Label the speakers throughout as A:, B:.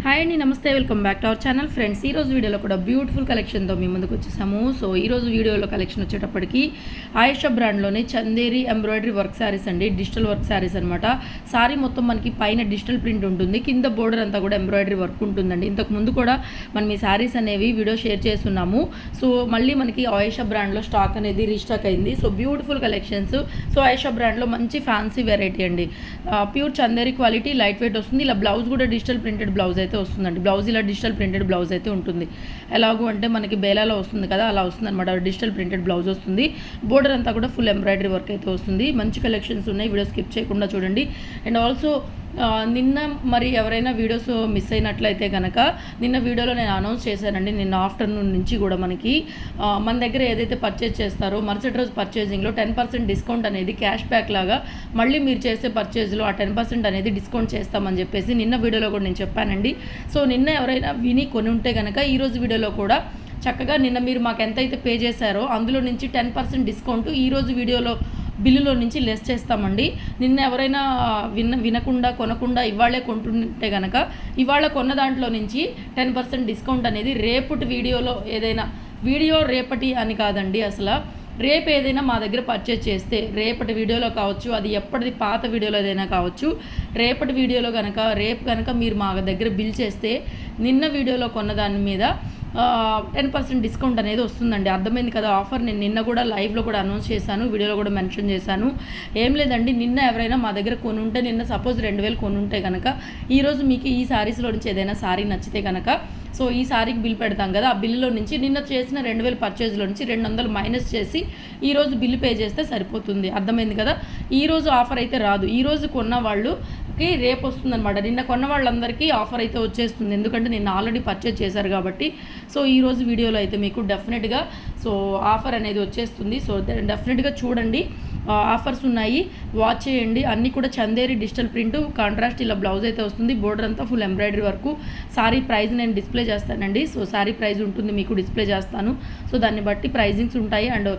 A: Hi అండి, నమస్తే, welcome back to our channel friends. ఈరోజు వీడియోలో కూడా బ్యూటిఫుల్ కలెక్షన్తో మీ ముందుకు వచ్చేసాము. సో ఈరోజు వీడియోలో కలెక్షన్ వచ్చేటప్పటికి ఆయేషా బ్రాండ్లోనే చందేరి ఎంబ్రాయిడరీ వర్క్ శారీస్ అండి, డిజిటల్ వర్క్ శారీస్ అనమాట. శారీ మొత్తం మనకి పైన డిజిటల్ ప్రింట్ ఉంటుంది, కింద బోర్డర్ అంతా కూడా ఎంబ్రాయిడరీ వర్క్ ఉంటుందండి. ఇంతకు ముందు కూడా మనం ఈ శారీస్ అనేవి వీడియో షేర్ చేస్తున్నాము. సో మళ్ళీ మనకి ఆయేషా బ్రాండ్లో స్టాక్ అనేది రీస్టాక్ అయింది. So beautiful collections. So Ayesha బ్రాండ్లో మంచి ఫ్యాన్సీ వెరైటీ అండి, pure Chanderi quality, light weight వస్తుంది. ఇలా బ్లౌజ్ కూడా డిజిటల్ ప్రింటెడ్ బ్లౌజ్ అయితే వస్తుందండి. బ్లౌజ్ ఇలా డిజిటల్ ప్రింటెడ్ బ్లౌజ్ అయితే ఉంటుంది. ఎలాగూ అంటే మనకి బేలాలో వస్తుంది కదా, అలా వస్తుంది అనమాట. డిజిటల్ ప్రింటెడ్ బ్లౌజ్ వస్తుంది. బోర్డర్ అంతా కూడా ఫుల్ ఎంబ్రాయిడరీ వర్క్ అయితే వస్తుంది. మంచి కలెక్షన్స్ ఉన్నాయి, వీడియో స్కిప్ చేయకుండా చూడండి. అండ్ ఆల్సో నిన్న మరి ఎవరైనా వీడియోస్ మిస్ అయినట్లయితే కనుక నిన్న వీడియోలో నేను అనౌన్స్ చేశానండి. నిన్న ఆఫ్టర్నూన్ నుంచి కూడా మనకి మన దగ్గర ఏదైతే పర్చేజ్ చేస్తారో మరుసటి రోజు పర్చేజింగ్లో 10% డిస్కౌంట్ అనేది క్యాష్ బ్యాక్ లాగా మళ్ళీ మీరు చేసే పర్చేజ్లో ఆ 10% అనేది డిస్కౌంట్ చేస్తామని చెప్పేసి నిన్న వీడియోలో కూడా నేను చెప్పానండి. సో నిన్న ఎవరైనా విని కొని ఉంటే కనుక ఈరోజు వీడియోలో కూడా చక్కగా నిన్న మీరు మాకు ఎంతైతే పే చేశారో అందులో నుంచి 10% డిస్కౌంట్ ఈరోజు వీడియోలో బిల్లులో నుంచి లెస్ చేస్తామండి. నిన్న ఎవరైనా వినకుండా కొనకుండా ఇవాళే కొంటుంటే కనుక ఇవాళ కొన్న దాంట్లో నుంచి 10% డిస్కౌంట్ అనేది రేపటి వీడియోలో ఏదైనా వీడియో రేపటి అని కాదండి, అసలు రేపు ఏదైనా మా దగ్గర పర్చేజ్ చేస్తే రేపటి వీడియోలో కావచ్చు, అది ఎప్పటిది పాత వీడియోలో ఏదైనా కావచ్చు, రేపటి వీడియోలో రేపు కనుక మీరు మా దగ్గర బిల్ చేస్తే నిన్న వీడియోలో కొన్న దాని మీద 10% డిస్కౌంట్ అనేది వస్తుందండి. అర్థమైంది కదా ఆఫర్. నేను నిన్న కూడా లైవ్లో కూడా అనౌన్స్ చేశాను, వీడియోలో కూడా మెన్షన్ చేశాను. ఏం లేదండి, నిన్న ఎవరైనా మా దగ్గర కొనుంటే, నిన్న సపోజ్ 2000 కొనుంటే కనుక ఈరోజు మీకు ఈ శారీస్లో నుంచి ఏదైనా శారీ నచ్చితే కనుక సో ఈ శారీకి బిల్ పెడతాం కదా, ఆ బిల్లులో నుంచి నిన్న చేసిన 2000 పర్చేజ్లో నుంచి 200 మైనస్ చేసి ఈరోజు బిల్లు పే చేస్తే సరిపోతుంది. అర్థమైంది కదా. ఈరోజు ఆఫర్ అయితే రాదు, ఈరోజు కొన్న వాళ్ళకి రేపు వస్తుందన్నమాట. నిన్న కొన్న వాళ్ళందరికీ ఆఫర్ అయితే వచ్చేస్తుంది, ఎందుకంటే నిన్న ఆల్రెడీ పర్చేజ్ చేశారు కాబట్టి. సో ఈరోజు వీడియోలో అయితే మీకు డెఫినెట్గా సో ఆఫర్ అనేది వచ్చేస్తుంది. సో డెఫినెట్గా చూడండి, ఆఫర్స్ ఉన్నాయి, వాచ్ చేయండి. అన్నీ కూడా చందేరి డిజిటల్ ప్రింట్, కాంట్రాస్ట్ ఇలా బ్లౌజ్ అయితే వస్తుంది. బోర్డర్ అంతా full embroidery work. Sorry price నేను డిస్ప్లే చేస్తానండి. సో సారీ ప్రైస్ ఉంటుంది, మీకు డిస్ప్లే చేస్తాను. సో దాన్ని బట్టి ప్రైజింగ్స్ ఉంటాయి. అండ్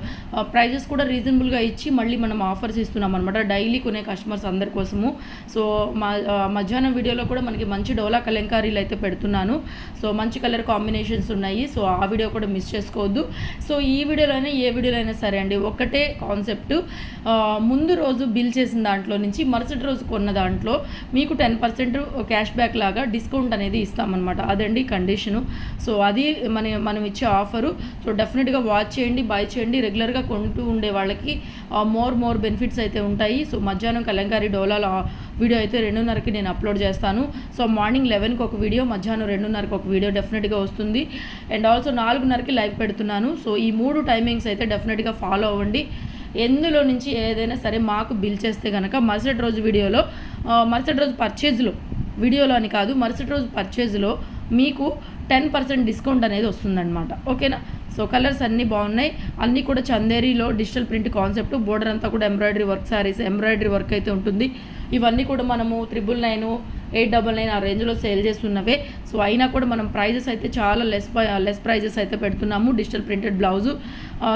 A: ప్రైజెస్ కూడా రీజనబుల్గా ఇచ్చి మళ్ళీ మనం ఆఫర్స్ ఇస్తున్నాం అనమాట డైలీ కొనే కస్టమర్స్ అందరి కోసము. సో మధ్యాహ్నం వీడియోలో కూడా మనకి మంచి డోలా కలంకారీలు అయితే పెడుతున్నాను. సో మంచి కలర్ కాంబినేషన్స్ ఉన్నాయి. సో ఆ వీడియో కూడా మిస్ చేసుకోవద్దు. సో ఈ వీడియోలోనే ఏ వీడియోలో అయినా సరే అండి, ఒకటే కాన్సెప్ట్. ముందు రోజు బిల్ చేసిన దాంట్లో నుంచి మరుసటి రోజు కొన్న దాంట్లో మీకు 10% క్యాష్ బ్యాక్ లాగా డిస్కౌంట్ అనేది ఇస్తామన్నమాట. అదండి కండిషను. సో అది మనం ఇచ్చే ఆఫరు. సో డెఫినెట్గా వాచ్ చేయండి, బై చేయండి. రెగ్యులర్గా కొంటూ ఉండే వాళ్ళకి మోర్ బెనిఫిట్స్ అయితే ఉంటాయి. సో మధ్యాహ్నం కలంకారీ డోలాల వీడియో అయితే 2:30కి నేను అప్లోడ్ చేస్తాను. సో మార్నింగ్ 11కి ఒక వీడియో, మధ్యాహ్నం 2:30కి ఒక వీడియో డెఫినెట్గా వస్తుంది. అండ్ ఆల్సో 4:30కి లైవ్ పెడుతున్నాను. సో ఈ 3 టైమింగ్స్ అయితే డెఫినెట్గా ఫాలో అవ్వండి. ఎందులో నుంచి ఏదైనా సరే మాకు బిల్ చేస్తే కనుక మరుసటి రోజు వీడియోలో, మరుసటి రోజు పర్చేజ్లో, వీడియోలో అని కాదు, మరుసటి రోజు పర్చేజ్లో మీకు 10% డిస్కౌంట్ అనేది వస్తుందన్నమాట. ఓకేనా. సో కలర్స్ అన్నీ బాగున్నాయి, అన్నీ కూడా చందేరిలో డిజిటల్ ప్రింట్ కాన్సెప్ట్. బోర్డర్ అంతా కూడా embroidery work saris, embroidery work అయితే ఉంటుంది. ఇవన్నీ కూడా మనము 999, 899 ఆ రేంజ్లో సేల్ చేస్తున్నవే. సో అయినా కూడా మనం ప్రైజెస్ అయితే చాలా లెస్ ప్రైజెస్ అయితే పెడుతున్నాము. డిజిటల్ ప్రింటెడ్ బ్లౌజు,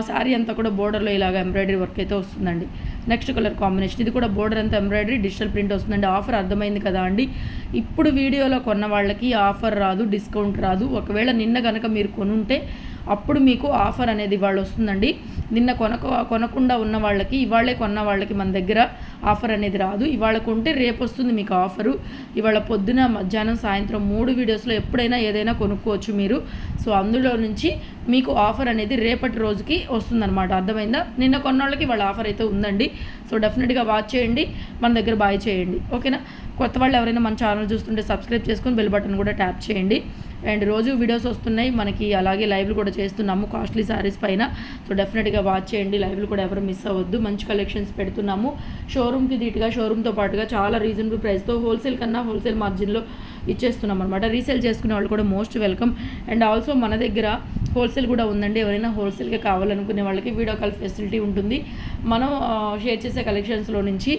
A: శారీ అంతా కూడా బోర్డర్లో ఇలాగ ఎంబ్రాయిడరీ వర్క్ అయితే వస్తుందండి. నెక్స్ట్ కలర్ కాంబినేషన్, ఇది కూడా బోర్డర్ అంతా ఎంబ్రాయిడరీ, డిజిటల్ ప్రింట్ వస్తుందండి. ఆఫర్ అర్థమైంది కదా అండి. ఇప్పుడు వీడియోలో కొన్న వాళ్ళకి ఆఫర్ రాదు, డిస్కౌంట్ రాదు. ఒకవేళ నిన్న కనుక మీరు కొనుంటే అప్పుడు మీకు ఆఫర్ అనేది ఇవాళ వస్తుందండి. నిన్న కొనకుండా ఉన్న వాళ్ళకి, ఇవాళే కొన్న వాళ్ళకి మన దగ్గర ఆఫర్ అనేది రాదు. ఇవాళ కొంటే రేపు వస్తుంది మీకు ఆఫరు. ఇవాళ పొద్దున, మధ్యాహ్నం, సాయంత్రం 3 వీడియోస్లో ఎప్పుడైనా ఏదైనా కొనుక్కోవచ్చు మీరు. సో అందులో నుంచి మీకు ఆఫర్ అనేది రేపటి రోజుకి వస్తుందన్నమాట. అర్థమైందా. నిన్న కొన్న వాళ్ళకి ఇవాళ ఆఫర్ అయితే ఉందండి. సో డెఫినెట్గా వాచ్ చేయండి, మన దగ్గర బాయ్ చేయండి. ఓకేనా. కొత్త వాళ్ళు ఎవరైనా మన ఛానల్ చూస్తుంటే సబ్స్క్రైబ్ చేసుకొని బెల్ బటన్ కూడా ట్యాప్ చేయండి. అండ్ రోజు వీడియోస్ వస్తున్నాయి మనకి, అలాగే లైవ్లు కూడా చేస్తున్నాము కాస్ట్లీ శారీస్ పైన. సో డెఫినెట్గా వాచ్ చేయండి, లైవ్లు కూడా ఎవరు మిస్ అవ్వద్దు. మంచి కలెక్షన్స్ పెడుతున్నాము. షోరూమ్కి ధీటుగా, షోరూమ్తో పాటుగా చాలా రీజనబుల్ ప్రైస్తో, హోల్సేల్ కన్నా హోల్సేల్ మార్జిన్లో ఇచ్చేస్తున్నాం అనమాట. రీసేల్ చేసుకునే వాళ్ళు కూడా మోస్ట్ వెల్కమ్. అండ్ ఆల్సో మన దగ్గర హోల్సేల్ కూడా ఉందండి. ఎవరైనా హోల్సేల్గా కావాలనుకునే వాళ్ళకి వీడియో కాల్ ఫెసిలిటీ ఉంటుంది. మనం షేర్ చేసే కలెక్షన్స్లో నుంచి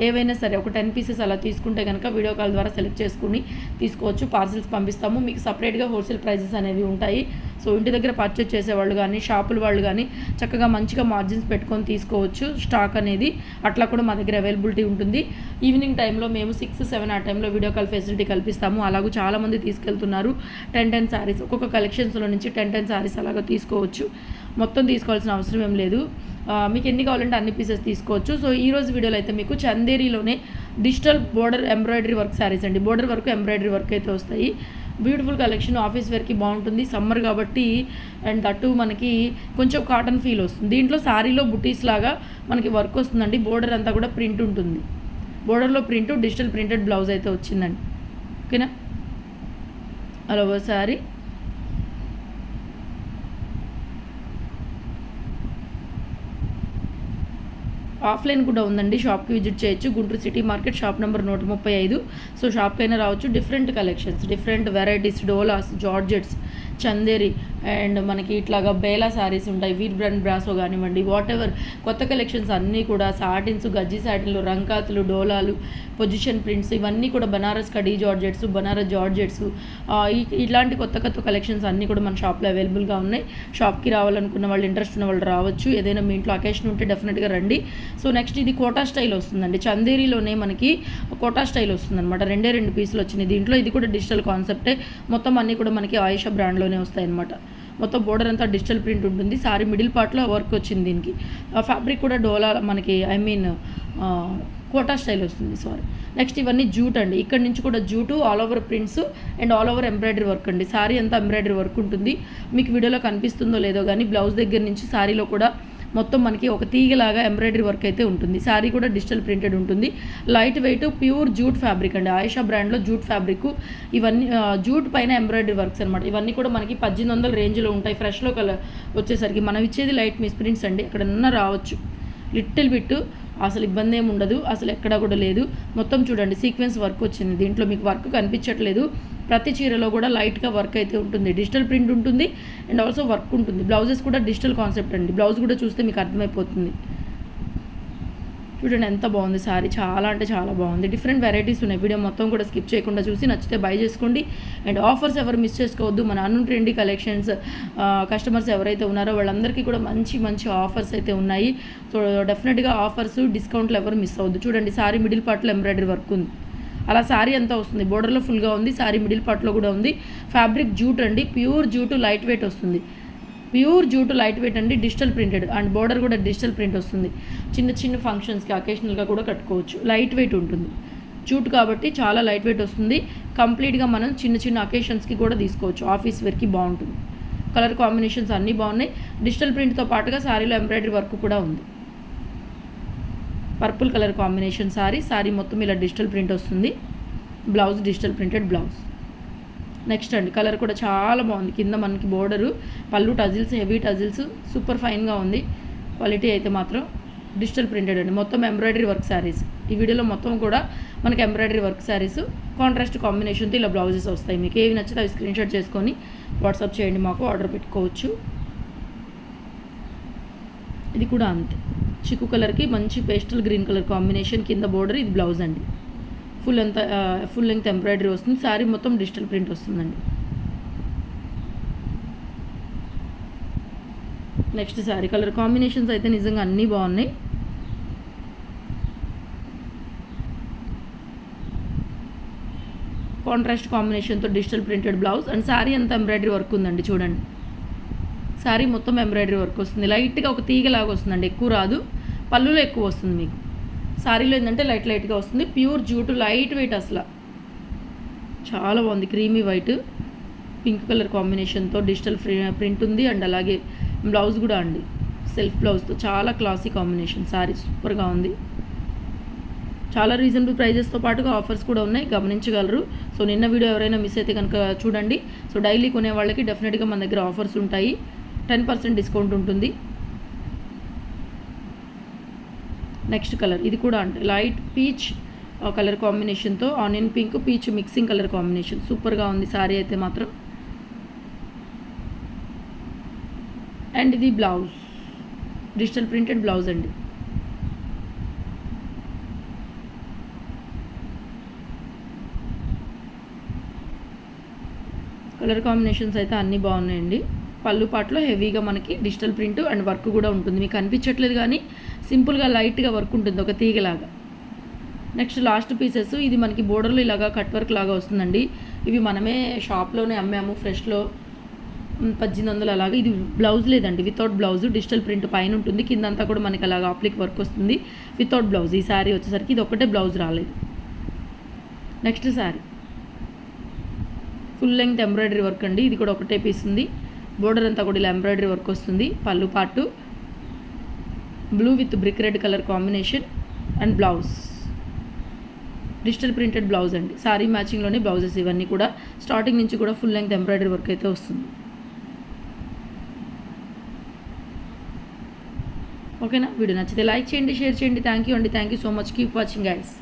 A: ఏవైనా సరే ఒక 10 పీసెస్ అలా తీసుకుంటే కనుక వీడియో కాల్ ద్వారా సెలెక్ట్ చేసుకుని తీసుకోవచ్చు. పార్సిల్స్ పంపిస్తాము, మీకు సపరేట్గా హోల్సేల్ ప్రైజెస్ అనేవి ఉంటాయి. సో ఇంటి దగ్గర పర్చేజ్ చేసేవాళ్ళు కానీ షాపుల వాళ్ళు కానీ చక్కగా మంచిగా మార్జిన్స్ పెట్టుకొని తీసుకోవచ్చు స్టాక్ అనేది. అట్లా కూడా మా దగ్గర అవైలబిలిటీ ఉంటుంది. ఈవినింగ్ టైంలో మేము 6-7 ఆ టైంలో వీడియో కాల్ ఫెసిలిటీ కల్పిస్తాము. అలాగే చాలామంది తీసుకెళ్తున్నారు 10 శారీస్, ఒక్కొక్క కలెక్షన్స్లో నుంచి 10 శారీస్ అలాగా తీసుకోవచ్చు. మొత్తం తీసుకోవాల్సిన అవసరం ఏం లేదు. మీకు ఎన్ని కావాలంటే అన్ని పీసెస్ తీసుకోవచ్చు. సో ఈరోజు వీడియోలో అయితే మీకు చందేరీలోనే digital border embroidery work saris అండి. బోర్డర్ వర్క్ ఎంబ్రాయిడరీ వర్క్ అయితే వస్తాయి. బ్యూటిఫుల్ కలెక్షన్, ఆఫీస్ వేర్కి బాగుంటుంది సమ్మర్ కాబట్టి. అండ్ దట్టు మనకి కొంచెం కాటన్ ఫీల్ వస్తుంది. దీంట్లో శారీలో బుటీస్ లాగా మనకి వర్క్ వస్తుందండి. బోర్డర్ అంతా కూడా ప్రింట్ ఉంటుంది. బోర్డర్లో ప్రింట్, డిజిటల్ ప్రింటెడ్ బ్లౌజ్ అయితే వచ్చిందండి. ఓకేనా, అలా శారీ. ఆఫ్లైన్ కూడా ఉందండి, షాప్కి విజిట్ చేయొచ్చు. Guntur city market, shop number 135. So షాప్కైనా రావచ్చు. డిఫరెంట్ కలెక్షన్స్, డిఫరెంట్ వెరైటీస్, డోలాస్, జార్జెట్స్, చందేరి అండ్ మనకి ఇట్లాగా బేలా శారీస్ ఉంటాయి. వీర్ బ్రాండ్ బ్రాసో కానివ్వండి, వాట్ ఎవర్ కొత్త కలెక్షన్స్ అన్నీ కూడా సాటిన్స్, గజ్జి సాటిన్లు, రంకాతులు, డోలాలు, పొజిషన్ ప్రింట్స్, ఇవన్నీ కూడా బనారస్ కడీ జార్జెట్స్, బనారస్ జార్జెట్స్, ఇలాంటి కొత్త కొత్త కలెక్షన్స్ అన్నీ కూడా మన షాప్లో అవైలబుల్గా ఉన్నాయి. షాప్కి రావాలనుకున్న వాళ్ళు, ఇంట్రెస్ట్ ఉన్న వాళ్ళు రావచ్చు. ఏదైనా మీ ఇంట్లో అకేషన్ ఉంటే డెఫినెట్గా రండి. సో నెక్స్ట్ ఇది కోటా స్టైల్ వస్తుందండి. చందేరీలోనే మనకి కోటా స్టైల్ వస్తుంది అనమాట. 2 పీసులు వచ్చినాయి దీంట్లో. ఇది కూడా డిజిటల్ కాన్సెప్టే. మొత్తం అన్నీ కూడా మనకి ఆయిషా బ్రాండ్లోనే వస్తాయి అనమాట. మొత్తం బోర్డర్ అంతా డిజిటల్ ప్రింట్ ఉంటుంది. సారీ మిడిల్ పార్ట్లో వర్క్ వచ్చింది దీనికి. ఫ్యాబ్రిక్ కూడా డోలా మనకి కోటా స్టైల్ వస్తుంది. నెక్స్ట్ ఇవన్నీ జూట్ అండి. ఇక్కడ నుంచి కూడా jute, all over prints and all over embroidery work అండి. సారీ అంతా ఎంబ్రాయిడరీ వర్క్ ఉంటుంది. మీకు వీడియోలో కనిపిస్తుందో లేదో కానీ బ్లౌజ్ దగ్గర నుంచి సారీలో కూడా మొత్తం మనకి ఒక తీగలాగా ఎంబ్రాయిడరీ వర్క్ అయితే ఉంటుంది. శారీ కూడా డిజిటల్ ప్రింటెడ్ ఉంటుంది. Light weight pure jute fabric అండి. ఆయిషా బ్రాండ్లో జూట్ ఫ్యాబ్రిక్. ఇవన్నీ జూట్ పైన ఎంబ్రాయిడరీ వర్క్స్ అనమాట. ఇవన్నీ కూడా మనకి 1800 రేంజ్లో ఉంటాయి. ఫ్రెష్లో కలర్ వచ్చేసరికి మనం ఇచ్చేది లైట్ మిస్ ప్రింట్స్ అండి. ఎక్కడన్నా రావచ్చు లిటిల్ బిట్, అసలు ఇబ్బంది ఏమి ఉండదు, అసలు ఎక్కడా కూడా లేదు. మొత్తం చూడండి సీక్వెన్స్ వర్క్ వచ్చింది. దీంట్లో మీకు వర్క్ కనిపించట్లేదు. ప్రతి చీరలో కూడా లైట్గా వర్క్ అయితే ఉంటుంది. డిజిటల్ ప్రింట్ ఉంటుంది అండ్ ఆల్సో వర్క్ ఉంటుంది. బ్లౌజెస్ కూడా డిజిటల్ కాన్సెప్ట్ అండి. బ్లౌజ్ కూడా చూస్తే మీకు అర్థమైపోతుంది. చూడండి ఎంత బాగుంది సారీ, చాలా అంటే చాలా బాగుంది. డిఫరెంట్ వెరైటీస్ ఉన్నాయి. వీడియో మొత్తం కూడా స్కిప్ చేయకుండా చూసి నచ్చితే బై చేసుకోండి. అండ్ ఆఫర్స్ ఎవరు మిస్ చేసుకోవద్దు. మన అను ట్రెండీ కలెక్షన్స్ కస్టమర్స్ ఎవరైతే ఉన్నారో వాళ్ళందరికీ కూడా మంచి మంచి ఆఫర్స్ అయితే ఉన్నాయి. సో డెఫినెట్గా ఆఫర్స్, డిస్కౌంట్లు ఎవరు మిస్ అవ్వద్దు. చూడండి సారీ మిడిల్ పార్ట్లో ఎంబ్రాయిడరీ వర్క్ ఉంది. అలా శారీ అంతా వస్తుంది. బోర్డర్లో ఫుల్గా ఉంది, శారీ మిడిల్ పార్ట్లో కూడా ఉంది. ఫ్యాబ్రిక్ జూట్ అండి, ప్యూర్ జూటు, లైట్ వెయిట్ వస్తుంది. ప్యూర్ జూటు లైట్ వెయిట్ అండి, డిజిటల్ ప్రింటెడ్ అండ్ బోర్డర్ కూడా డిజిటల్ ప్రింట్ వస్తుంది. చిన్న చిన్న ఫంక్షన్స్కి అకేషనల్గా కూడా కట్టుకోవచ్చు. లైట్ వెయిట్ ఉంటుంది. జూట్ కాబట్టి చాలా లైట్ వెయిట్ వస్తుంది. కంప్లీట్గా మనం చిన్న చిన్న అకేషన్స్కి కూడా తీసుకోవచ్చు. ఆఫీస్ వేర్కి బాగుంటుంది. కలర్ కాంబినేషన్స్ అన్నీ బాగున్నాయి. డిజిటల్ ప్రింట్తో పాటుగా శారీలో ఎంబ్రాయిడరీ వర్క్ కూడా ఉంది. పర్పుల్ కలర్ కాంబినేషన్ శారీ మొత్తం ఇలా డిజిటల్ ప్రింట్ వస్తుంది. Blouse digital printed blouse. Next అండి కలర్ కూడా చాలా బాగుంది. కింద మనకి బోర్డరు, పళ్ళు టజిల్స్, హెవీ టజిల్స్, సూపర్ ఫైన్గా ఉంది. క్వాలిటీ అయితే మాత్రం డిజిటల్ ప్రింటెడ్ అండి. మొత్తం ఎంబ్రాయిడరీ వర్క్ శారీస్. ఈ వీడియోలో మొత్తం కూడా మనకి ఎంబ్రాయిడరీ వర్క్ శారీస్ కాంట్రాస్ట్ కాంబినేషన్తో ఇలా బ్లౌజెస్ వస్తాయి. మీకు ఏవి నచ్చితే అవి స్క్రీన్షాట్ చేసుకొని వాట్సాప్ చేయండి, మాకు ఆర్డర్ పెట్టుకోవచ్చు. ఇది కూడా అంతే, చిక్కు కలర్కి మంచి పేస్టల్ గ్రీన్ కలర్ కాంబినేషన్. కింద బోర్డర్, ఇది బ్లౌజ్ అండి. ఫుల్ లెంగ్త్ ఎంబ్రాయిడరీ వస్తుంది. శారీ మొత్తం డిజిటల్ ప్రింట్ వస్తుందండి. నెక్స్ట్ శారీ కలర్ కాంబినేషన్స్ అయితే నిజంగా అన్నీ బాగున్నాయి. కాంట్రాస్ట్ కాంబినేషన్తో digital printed blouse and sari అంతా ఎంబ్రాయిడరీ వర్క్ ఉందండి. చూడండి శారీ మొత్తం ఎంబ్రాయిడరీ వర్క్ వస్తుంది. లైట్గా ఒక తీగలాగా వస్తుందండి, ఎక్కువ రాదు. పళ్ళులో ఎక్కువ వస్తుంది మీకు. శారీలో ఏంటంటే లైట్గా వస్తుంది. ప్యూర్ జూటు, లైట్ వెయిట్, అసలు చాలా బాగుంది. క్రీమీ వైట్, పింక్ కలర్ కాంబినేషన్తో డిజిటల్ ప్రింట్ ఉంది. అండ్ అలాగే బ్లౌజ్ కూడా అండి సెల్ఫ్ బ్లౌజ్తో చాలా క్లాసీ కాంబినేషన్. శారీ సూపర్గా ఉంది. చాలా రీజనబుల్ ప్రైజెస్తో పాటుగా ఆఫర్స్ కూడా ఉన్నాయి, గమనించగలరు. సో నిన్న వీడియో ఎవరైనా మిస్ అయితే కనుక చూడండి. సో డైలీ కొనే వాళ్ళకి డెఫినెట్గా మన దగ్గర ఆఫర్స్ ఉంటాయి. 10% డిస్కౌంట్ ఉంటుంది. నెక్స్ట్ కలర్ ఇది కూడా అంటే లైట్ పీచ్ కలర్ కాంబినేషన్తో onion pink, peach mixing colour combination. సూపర్గా ఉంది శారీ అయితే మాత్రం. అండ్ ఇది బ్లౌజ్, డిజిటల్ ప్రింటెడ్ బ్లౌజ్ అండి. కలర్ కాంబినేషన్స్ అయితే అన్నీ బాగున్నాయండి. పళ్ళు పాటలో హెవీగా మనకి డిజిటల్ ప్రింట్ అండ్ వర్క్ కూడా ఉంటుంది. మీకు కనిపించట్లేదు కానీ సింపుల్గా లైట్గా వర్క్ ఉంటుంది ఒక తీగలాగా. నెక్స్ట్ లాస్ట్ పీసెస్, ఇది మనకి బోర్డర్లో ఇలాగా కట్ వర్క్ లాగా వస్తుందండి. ఇవి మనమే షాప్లోనే అమ్మాము ఫ్రెష్లో 1800 అలాగా. ఇది బ్లౌజ్ లేదండి, వితౌట్ బ్లౌజ్ డిజిటల్ ప్రింట్ పైన ఉంటుంది, కిందంతా కూడా మనకి అలాగా అప్లిక్ వర్క్ వస్తుంది వితౌట్ బ్లౌజ్. ఈ శారీ వచ్చేసరికి ఇది ఒకటే బ్లౌజ్ రాలేదు. Next sari full length embroidery work అండి. ఇది కూడా ఒకటే పీస్ ఉంది. బోర్డర్ అంతా కూడా ఇలా ఎంబ్రాయిడరీ వర్క్ వస్తుంది. పళ్ళు పాటు blue with brick red colour combination and blouse digital printed blouse అండి. శారీ మ్యాచింగ్లోనే బ్లౌజెస్ ఇవన్నీ కూడా. స్టార్టింగ్ నుంచి కూడా ఫుల్ లెంగ్త్ ఎంబ్రాయిడరీ వర్క్ అయితే వస్తుంది. ఓకేనా? వీడియో నచ్చితే లైక్ చేయండి, షేర్ చేయండి. థ్యాంక్ యూ అండి. Thank you so much. Keep watching guys.